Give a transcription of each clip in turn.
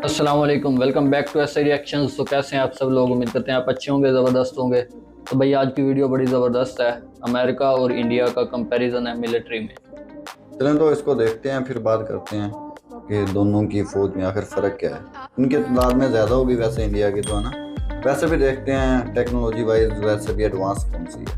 अस्सलाम वालेकुम, welcome back to S reactions. तो कैसे हैं आप सब लोग? उम्मीद करते हैं आप अच्छे होंगे, ज़बरदस्त होंगे। तो भाई आज की वीडियो बड़ी ज़बरदस्त है। अमेरिका और इंडिया का कंपैरिजन है मिलिट्री में। चलें तो इसको देखते हैं, फिर बात करते हैं कि दोनों की फौज में आखिर फ़र्क क्या है। इनकी तादाद में ज़्यादा होगी वैसे इंडिया की, तो है ना। वैसे भी देखते हैं टेक्नोलॉजी वाइज वैसे भी एडवांस कौन सी है।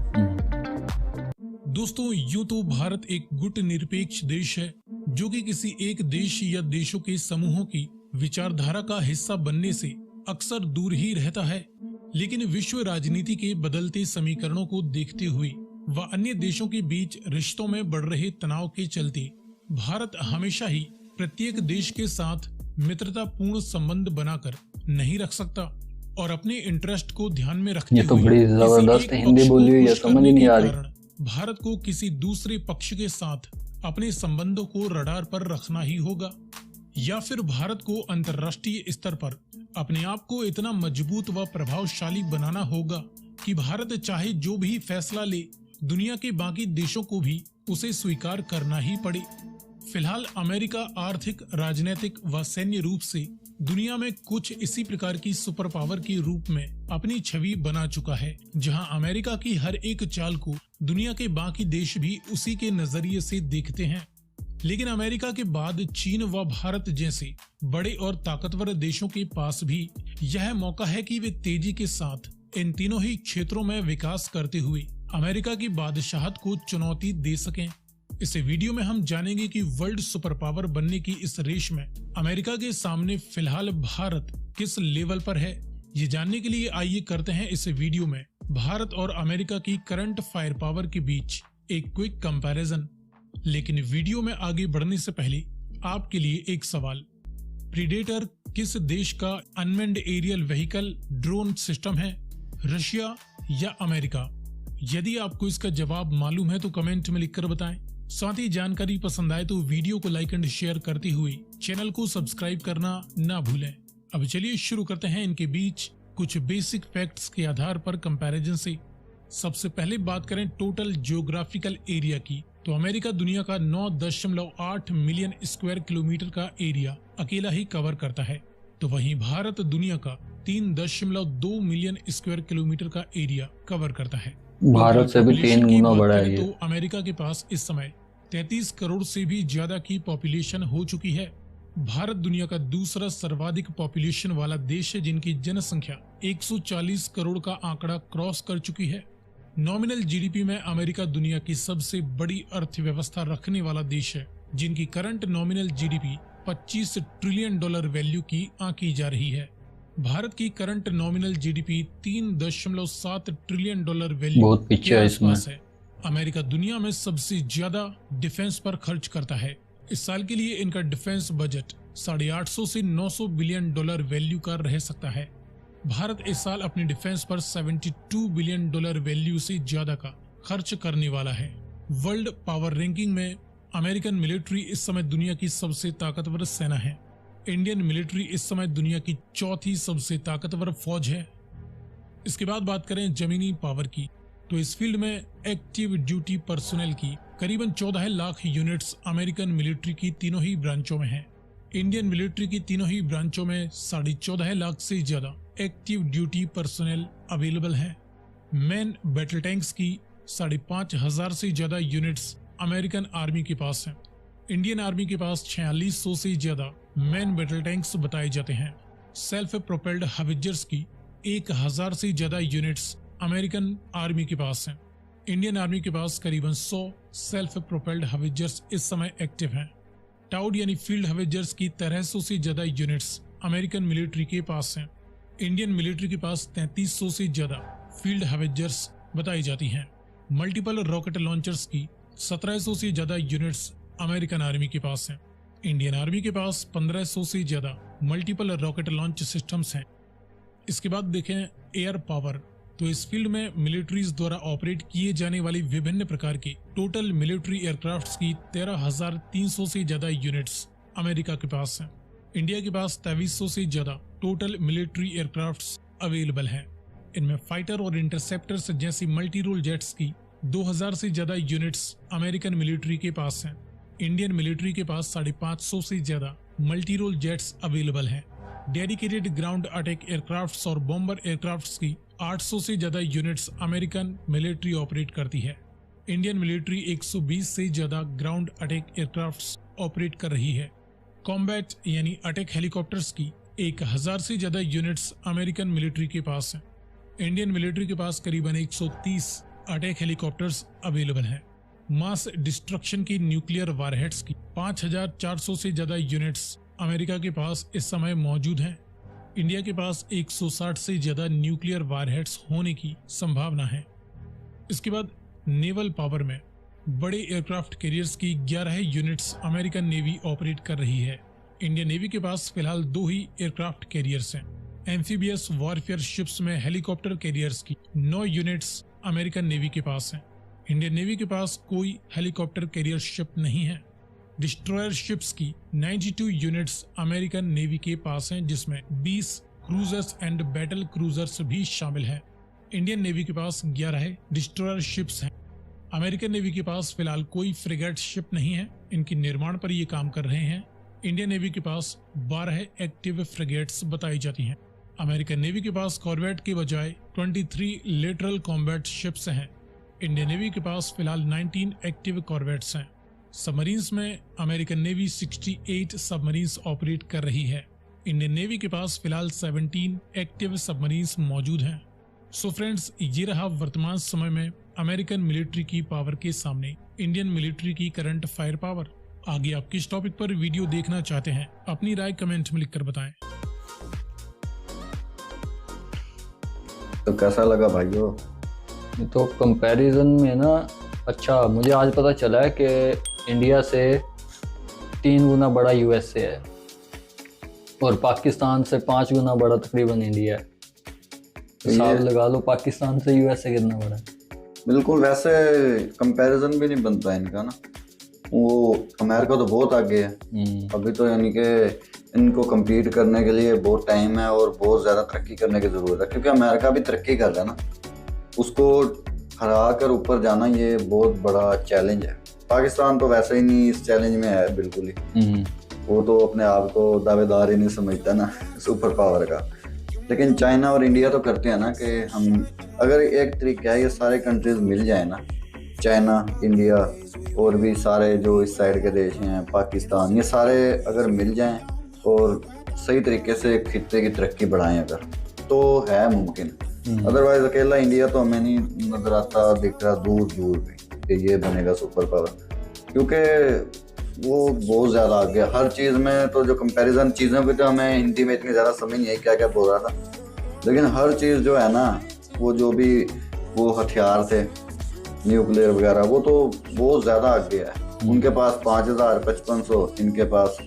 दोस्तों, यूं तो भारत एक गुट निरपेक्ष देश है जो कि किसी एक देश या देशों के समूहों की विचारधारा का हिस्सा बनने से अक्सर दूर ही रहता है। लेकिन विश्व राजनीति के बदलते समीकरणों को देखते हुए व अन्य देशों के बीच रिश्तों में बढ़ रहे तनाव के चलते भारत हमेशा ही प्रत्येक देश के साथ मित्रतापूर्ण संबंध बनाकर नहीं रख सकता और अपने इंटरेस्ट को ध्यान में रखते ये तो हुए बड़ी ज़बरदस्त हिंदी बोली हुई है, समझ ही नहीं आ रही। भारत को किसी दूसरे पक्ष के साथ अपने संबंधों को रडार पर रखना ही होगा, या फिर भारत को अंतर्राष्ट्रीय स्तर पर अपने आप को इतना मजबूत व प्रभावशाली बनाना होगा कि भारत चाहे जो भी फैसला ले, दुनिया के बाकी देशों को भी उसे स्वीकार करना ही पड़े। फिलहाल अमेरिका आर्थिक, राजनीतिक व सैन्य रूप से दुनिया में कुछ इसी प्रकार की सुपर पावर के रूप में अपनी छवि बना चुका है, जहां अमेरिका की हर एक चाल को दुनिया के बाकी देश भी उसी के नजरिए से देखते हैं। लेकिन अमेरिका के बाद चीन व भारत जैसे बड़े और ताकतवर देशों के पास भी यह मौका है कि वे तेजी के साथ इन तीनों ही क्षेत्रों में विकास करते हुए अमेरिका की बादशाहत को चुनौती दे सकें। इस वीडियो में हम जानेंगे कि वर्ल्ड सुपर पावर बनने की इस रेस में अमेरिका के सामने फिलहाल भारत किस लेवल पर है। ये जानने के लिए आइए करते हैं इस वीडियो में भारत और अमेरिका की करंट फायर पावर के बीच एक क्विक कंपैरिजन। लेकिन वीडियो में आगे बढ़ने से पहले आपके लिए एक सवाल, प्रीडेटर किस देश का unmanned aerial vehicle drone system है, रशिया या अमेरिका? यदि आपको इसका जवाब मालूम है तो कमेंट में लिखकर बताएं। साथ ही जानकारी पसंद आए तो वीडियो को लाइक एंड शेयर करते हुए चैनल को सब्सक्राइब करना ना भूलें। अब चलिए शुरू करते हैं इनके बीच कुछ बेसिक फैक्ट्स के आधार पर कंपैरिजन से। सबसे पहले बात करें टोटल जियोग्राफिकल एरिया की, तो अमेरिका दुनिया का 9.8 मिलियन स्क्वायर किलोमीटर का एरिया अकेला ही कवर करता है, तो वहीं भारत दुनिया का 3.2 मिलियन स्क्वायर किलोमीटर का एरिया कवर करता है। भारत से भी 3 गुना बड़ा है ये। तो अमेरिका के पास इस समय 33 करोड़ से भी ज्यादा की पॉपुलेशन हो चुकी है। भारत दुनिया का दूसरा सर्वाधिक पॉपुलेशन वाला देश है, जिनकी जनसंख्या 140 करोड़ का आंकड़ा क्रॉस कर चुकी है। नॉमिनल जीडीपी में अमेरिका दुनिया की सबसे बड़ी अर्थव्यवस्था रखने वाला देश है, जिनकी current nominal GDP 25 trillion dollar value की आंकी जा रही है। भारत की current nominal GDP 3.7 trillion dollar value बहुत पीछे है इसमें। है। अमेरिका दुनिया में सबसे ज्यादा डिफेंस पर खर्च करता है। इस साल के लिए इनका डिफेंस बजट 850 से 900 बिलियन डॉलर वैल्यू का रह सकता है। भारत इस साल अपने डिफेंस पर 72 बिलियन डॉलर वैल्यू से ज्यादा का खर्च करने वाला है। वर्ल्ड पावर रैंकिंग में अमेरिकन मिलिट्री इस समय दुनिया की सबसे ताकतवर सेना है। इंडियन मिलिट्री इस समय दुनिया की चौथी सबसे ताकतवर फौज है। इसके बाद बात करें जमीनी पावर की, तो इस फील्ड में एक्टिव ड्यूटी पर्सोनेल की करीबन 14 लाख यूनिट्स अमेरिकन मिलिट्री की तीनों ही ब्रांचों में हैं। इंडियन मिलिट्री की तीनों ही ब्रांचों में 14.5 लाख से ज्यादा एक्टिव ड्यूटी पर्सोनेल अवेलेबल है। मेन बैटल टैंक्स की 5,500 से ज्यादा यूनिट्स अमेरिकन आर्मी के पास हैं। इंडियन आर्मी के पास 4600 से ज्यादा मैन बैटल टैंक्स बताए जाते हैं। सेल्फ प्रोपेल्ड हविजर्स की 1000 से ज्यादा यूनिट्स अमेरिकन आर्मी के पास हैं। इंडियन आर्मी के पास करीबन 100 सेल्फ प्रोपेल्ड हविजर्स इस समय एक्टिव हैं। टाउड यानी फील्ड हविजर्स की 1300 से ज्यादा यूनिट्स अमेरिकन मिलिट्री के पास हैं। इंडियन मिलिट्री के पास 3300 से ज्यादा फील्ड हविजर्स बताई जाती हैं। मल्टीपल रॉकेट लॉन्चर्स की 1700 से ज्यादा यूनिट्स अमेरिकन आर्मी के पास हैं। इंडियन आर्मी के पास 1500 से ज्यादा मल्टीपल रॉकेट लॉन्च सिस्टम्स हैं। इसके बाद देखें एयर पावर, तो इस फील्ड में मिलिट्रीज द्वारा ऑपरेट किए जाने वाली विभिन्न प्रकार के टोटल मिलिट्री एयरक्राफ्ट्स की 13,300 से ज्यादा यूनिट्स अमेरिका के पास हैं। इंडिया के पास 2300 से ज्यादा टोटल मिलिट्री एयरक्राफ्ट्स अवेलेबल हैं। इनमें फाइटर और इंटरसेप्टर्स जैसी मल्टी रोल जेट्स की 2000 से ज्यादा यूनिट्स अमेरिकन मिलिट्री के पास हैं। इंडियन मिलिट्री के पास 550 से ज्यादा मल्टी रोल जेट्स अवेलेबल हैं। डेडिकेटेड ग्राउंड अटैक एयरक्राफ्ट्स और बॉम्बर एयरक्राफ्ट्स की 800 से ज्यादा यूनिट्स अमेरिकन मिलिट्री ऑपरेट करती है। इंडियन मिलिट्री 120 से ज्यादा ग्राउंड अटैक एयरक्राफ्ट्स ऑपरेट कर रही है। कॉम्बैट यानी अटैक हेलीकॉप्टर्स की 1000 से ज्यादा यूनिट्स अमेरिकन मिलिट्री के पास हैं। इंडियन मिलिट्री के पास करीबन 130 अटैक हेलीकॉप्टर्स अवेलेबल हैं। मास डिस्ट्रक्शन की न्यूक्लियर वारहेड्स की 5400 से ज्यादा यूनिट्स अमेरिका के पास इस समय मौजूद हैं। इंडिया के पास 160 से ज्यादा न्यूक्लियर वारहेड्स होने की संभावना है। इसके बाद नेवल पावर में बड़े एयरक्राफ्ट कैरियर्स की 11 यूनिट्स अमेरिकन नेवी ऑपरेट कर रही है। इंडियन नेवी के पास फिलहाल 2 ही एयरक्राफ्ट कैरियर्स हैं। एम्फीबियस वॉरफेयर शिप्स में हेलीकॉप्टर कैरियर्स की 9 यूनिट्स अमेरिकन नेवी के पास हैं। इंडियन नेवी के पास कोई हेलीकॉप्टर कैरियर शिप नहीं है। डिस्ट्रॉयर शिप्स की 92 यूनिट्स अमेरिकन नेवी के पास हैं, जिसमें 20 क्रूजर्स एंड बैटल क्रूजर्स भी शामिल हैं। इंडियन नेवी के पास 11 डिस्ट्रॉयर शिप्स हैं। अमेरिकन नेवी के पास फिलहाल कोई फ्रिगेट शिप नहीं है। इनके निर्माण पर ये काम कर रहे हैं। इंडियन नेवी के पास 12 एक्टिव फ्रिगेट्स बताई जाती हैं। अमेरिकन नेवी के पास कॉर्वेट के बजाय 23 लेटरल कॉम्बैट शिप्स हैं। इंडियन नेवी के पास फिलहाल 19 एक्टिव कॉर्वेट्स हैं। सबमरीन्स में अमेरिकन नेवी 68 सबमरीन्स ऑपरेट कर रही है। इंडियन नेवी के पास फिलहाल 17 एक्टिव सबमरीन्स मौजूद हैं। सो फ्रेंड्स, ये रहा वर्तमान समय में अमेरिकन मिलिट्री की पावर के सामने इंडियन मिलिट्री की करंट फायर पावर। आगे आप किस टॉपिक पर वीडियो देखना चाहते हैं, अपनी राय कमेंट में लिखकर बताएं। तो कैसा लगा भाइयों? तो कंपैरिजन में ना, अच्छा मुझे आज पता चला है कि इंडिया से 3 गुना बड़ा यूएसए है और पाकिस्तान से 5 गुना बड़ा तकरीबन इंडिया है। हिसाब लगा लो पाकिस्तान से यूएसए कितना बड़ा है। बिल्कुल, वैसे कंपैरिजन भी नहीं बनता इनका ना। वो अमेरिका तो बहुत आगे है अभी तो, यानी कि इनको compete करने के लिए बहुत टाइम है और बहुत ज़्यादा तरक्की करने की ज़रूरत है, क्योंकि अमेरिका भी तरक्की कर रहा है ना। उसको हरा कर ऊपर जाना ये बहुत बड़ा चैलेंज है। पाकिस्तान तो वैसे ही नहीं इस चैलेंज में है बिल्कुल ही। वो तो अपने आप को दावेदार ही नहीं समझता ना सुपर पावर का। लेकिन चाइना और इंडिया तो करते हैं ना कि हम, अगर एक तरीका है ये सारे कंट्रीज मिल जाए ना, चाइना, इंडिया और भी सारे जो इस साइड के देश हैं, पाकिस्तान, ये सारे अगर मिल जाएं और सही तरीके से खित्ते की तरक्की बढ़ाएं अगर, तो है मुमकिन। अदरवाइज अकेला इंडिया तो हमें नहीं नजर आता, दिख रहा दूर दूर भी कि ये बनेगा सुपर पावर, क्योंकि वो बहुत ज़्यादा आ गया हर चीज़ में। तो जो कंपैरिजन चीज़ों की, तो हमें हिंदी में इतनी ज़्यादा समझ नहीं आई क्या क्या बोल रहा था, लेकिन हर चीज़ जो है ना, वो जो भी वो हथियार थे न्यूक्लियर वगैरह, वो तो बहुत ज़्यादा आ गया है। उनके पास 5000, 5500, इनके पास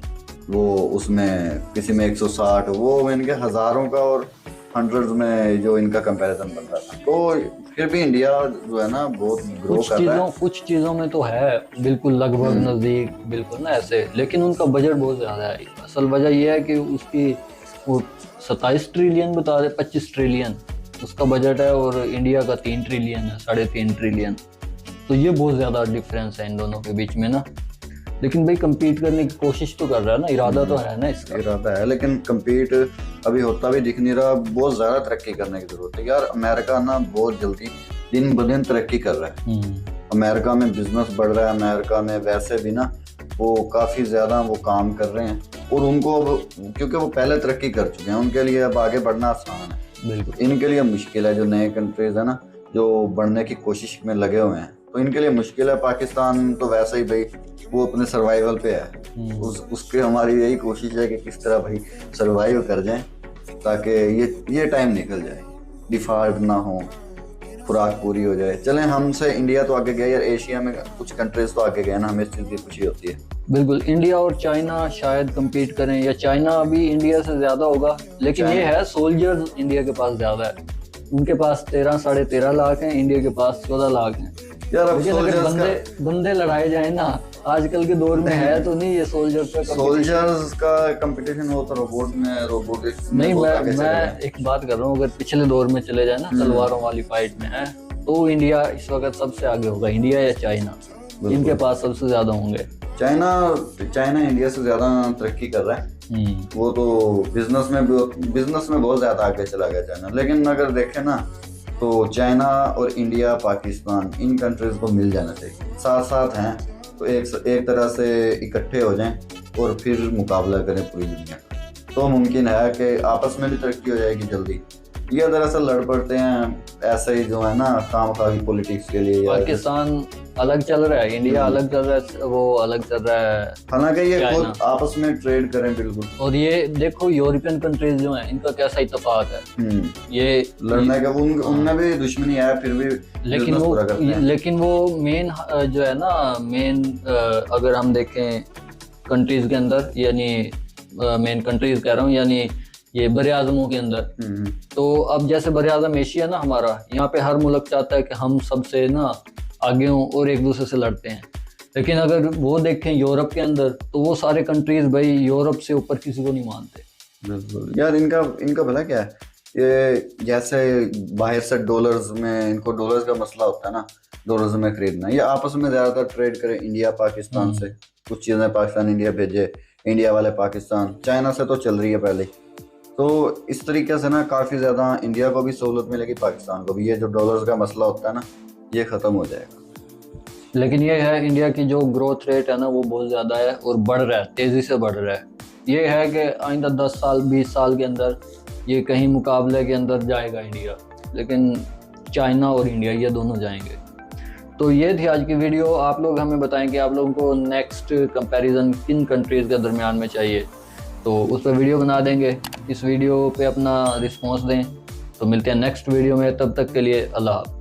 वो उसमें किसी में 160, वो इनके हज़ारों का और हंड्रेड्स में जो इनका कंपैरिजन बन रहा था। तो फिर भी इंडिया जो है ना बहुत ग्रो कर रहा है। कुछ चीज़ों में तो है बिल्कुल लगभग नज़दीक बिल्कुल ना ऐसे, लेकिन उनका बजट बहुत ज़्यादा है। असल वजह यह है कि उसकी वो 27 ट्रिलियन बता रहे, 25 ट्रिलियन उसका बजट है और इंडिया का 3 ट्रिलियन है, 3.5 ट्रिलियन। तो ये बहुत ज़्यादा डिफरेंस है इन दोनों के बीच में ना। लेकिन भाई compete करने की कोशिश तो कर रहा है ना, इरादा तो है ना इसका। इरादा है, लेकिन compete अभी होता भी दिख नहीं रहा। बहुत ज़्यादा तरक्की करने की ज़रूरत है यार। अमेरिका ना बहुत जल्दी दिन ब दिन तरक्की कर रहा है। अमेरिका में बिजनेस बढ़ रहा है। अमेरिका में वैसे भी ना वो काफ़ी ज़्यादा वो काम कर रहे हैं और उनको अब, क्योंकि वो पहले तरक्की कर चुके हैं, उनके लिए अब आगे बढ़ना आसान है। बिल्कुल इनके लिए मुश्किल है। जो नए कंट्रीज है ना, जो बढ़ने की कोशिश में लगे हुए हैं, तो इनके लिए मुश्किल है। पाकिस्तान तो वैसे ही भाई वो अपने सर्वाइवल पे है। उसके हमारी यही कोशिश है कि किस तरह भाई सर्वाइव कर जाएं, ताकि ये टाइम निकल जाए, डिफॉल्ट ना हो, खुराक पूरी हो जाए। चलें, हमसे इंडिया तो आगे गया यार, एशिया में कुछ कंट्रीज तो आगे गए ना, हमें इस चीज़ की खुशी होती है। बिल्कुल, इंडिया और चाइना शायद compete करें, या चाइना अभी इंडिया से ज़्यादा होगा। लेकिन ये है सोल्जर्स इंडिया के पास ज़्यादा है। उनके पास 13 साढ़े 13 लाख हैं, इंडिया के पास 14 लाख हैं यार। अब बंदे लड़ाए जाए ना, आजकल के दौर में है तो नहीं ये सोल्जर्स का कंपटीशन हो तो रोबोट नहीं। मैं एक बात कर रहा हूँ, अगर पिछले दौर में चले जाए ना, तलवारों वाली फाइट में है, तो इंडिया इस वक्त सबसे आगे होगा। इंडिया या चाइना, इनके पास सबसे ज्यादा होंगे। चाइना इंडिया से ज्यादा तरक्की कर रहा है, वो तो बिजनेस में बहुत ज़्यादा आगे चला गया चाइना। लेकिन अगर देखें ना तो चाइना और इंडिया, पाकिस्तान, इन कंट्रीज़ को मिल जाना चाहिए, साथ साथ हैं तो एक तरह से इकट्ठे हो जाएं और फिर मुकाबला करें पूरी दुनिया का, तो मुमकिन है कि आपस में भी तरक्की हो जाएगी जल्दी। ये दरअसल लड़ पड़ते हैं ऐसे ही, जो है ना, खामखा की पॉलिटिक्स के लिए। पाकिस्तान अलग चल रहा है, इंडिया अलग चल रहा है, वो अलग चल रहा है, हालांकि ये चाइना। खुद आपस में ट्रेड करें बिल्कुल। और ये देखो यूरोपियन कंट्रीज जो हैं, इनका कैसा इत्तेफाक है, ये लड़ने का उनमें भी दुश्मनी है, फिर भी लेकिन business पूरा करते हैं। वो मेन जो है ना, मेन अगर हम देखें कंट्रीज के अंदर, यानी मेन कंट्रीज कह रहा हूँ, यानी ये बड़े आजमों के अंदर, तो अब जैसे बड़े आजम एशिया ना हमारा, यहाँ पे हर मुल्क चाहता है कि हम सबसे ना आगे हों और एक दूसरे से लड़ते हैं। लेकिन अगर वो देखें यूरोप के अंदर, तो वो सारे कंट्रीज भाई यूरोप से ऊपर किसी को नहीं मानते। बिल्कुल यार, इनका भला क्या है, ये जैसे बाहर से डॉलर्स में, इनको डॉलर्स का मसला होता है ना, डॉलर्स में खरीदना, ये आपस में ज़्यादातर ट्रेड करें इंडिया पाकिस्तान से, कुछ चीज़ें पाकिस्तान इंडिया भेजे, इंडिया वाले पाकिस्तान, चाइना से तो चल रही है पहले। तो इस तरीके से ना काफ़ी ज़्यादा इंडिया को भी सहूलत मिलेगी, पाकिस्तान को भी। ये जो डॉलर्स का मसला होता है ना, ये ख़त्म हो जाएगा। लेकिन ये है, इंडिया की जो ग्रोथ रेट है ना, वो बहुत ज़्यादा है और बढ़ रहा है, तेज़ी से बढ़ रहा है। ये है कि आइंदा 10 साल 20 साल के अंदर ये कहीं मुकाबले के अंदर जाएगा इंडिया, लेकिन चाइना और इंडिया ये दोनों जाएंगे। तो ये थी आज की वीडियो। आप लोग हमें बताएं कि आप लोगों को नेक्स्ट कंपैरिजन किन कंट्रीज़ के दरमियान में चाहिए, तो उस पर वीडियो बना देंगे। इस वीडियो पे अपना रिस्पॉन्स दें। तो मिलते हैं नेक्स्ट वीडियो में, तब तक के लिए अल्लाह हाफ़िज़।